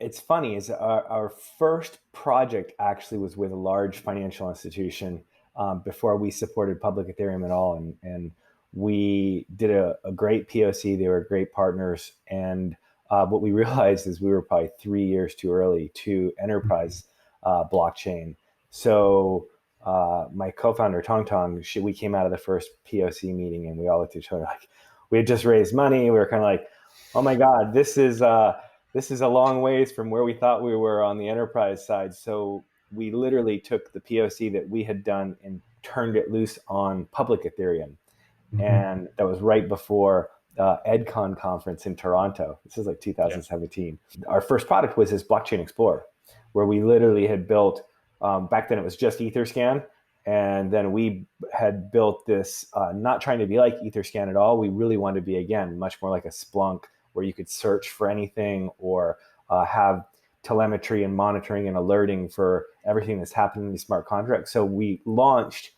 it's funny is our first project actually was with a large financial institution before we supported public Ethereum at all. And we did a great POC. They were great partners. And what we realized is we were probably 3 years too early to enterprise blockchain. So my co-founder Tong Tong, we came out of the first POC meeting and we all looked at each other like we had just raised money. We were kind of like, oh my God, this is a long ways from where we thought we were on the enterprise side. So we literally took the POC that we had done and turned it loose on public Ethereum. Mm-hmm. And that was right before EdCon conference in Toronto. This is like Yeah. 2017. Our first product was this blockchain explorer, where we literally had built, back then it was just Etherscan. And then we had built this, not trying to be like Etherscan at all. We really wanted to be, again, much more like a Splunk, where you could search for anything or have telemetry and monitoring and alerting for everything that's happening in these smart contracts. So we launched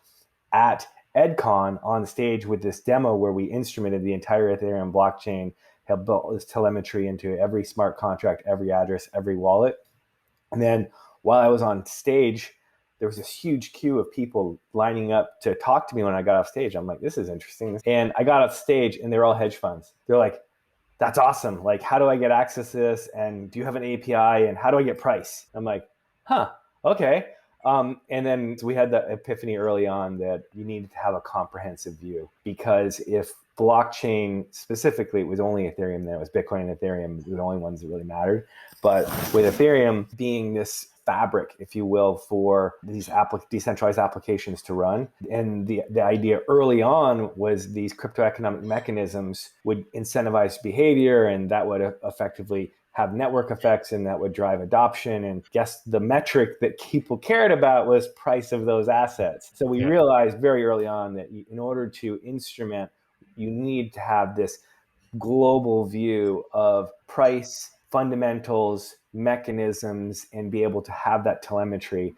at EdCon on stage with this demo where we instrumented the entire Ethereum blockchain, have built this telemetry into every smart contract, every address, every wallet. And then while I was on stage, there was this huge queue of people lining up to talk to me when I got off stage. I'm like, this is interesting. And I got off stage and they're all hedge funds. They're like, that's awesome. Like, how do I get access to this? And do you have an API? And how do I get price? I'm like, huh, okay. And then we had the epiphany early on that you needed to have a comprehensive view, because if blockchain specifically, it was only Ethereum then, it was Bitcoin and Ethereum, were the only ones that really mattered. But with Ethereum being this fabric, if you will, for these decentralized applications to run. And the idea early on was these crypto economic mechanisms would incentivize behavior, and that would effectively have network effects, and that would drive adoption. And guess the metric that people cared about was price of those assets. So we Yeah. realized very early on that in order to instrument, you need to have this global view of price, fundamentals, mechanisms, and be able to have that telemetry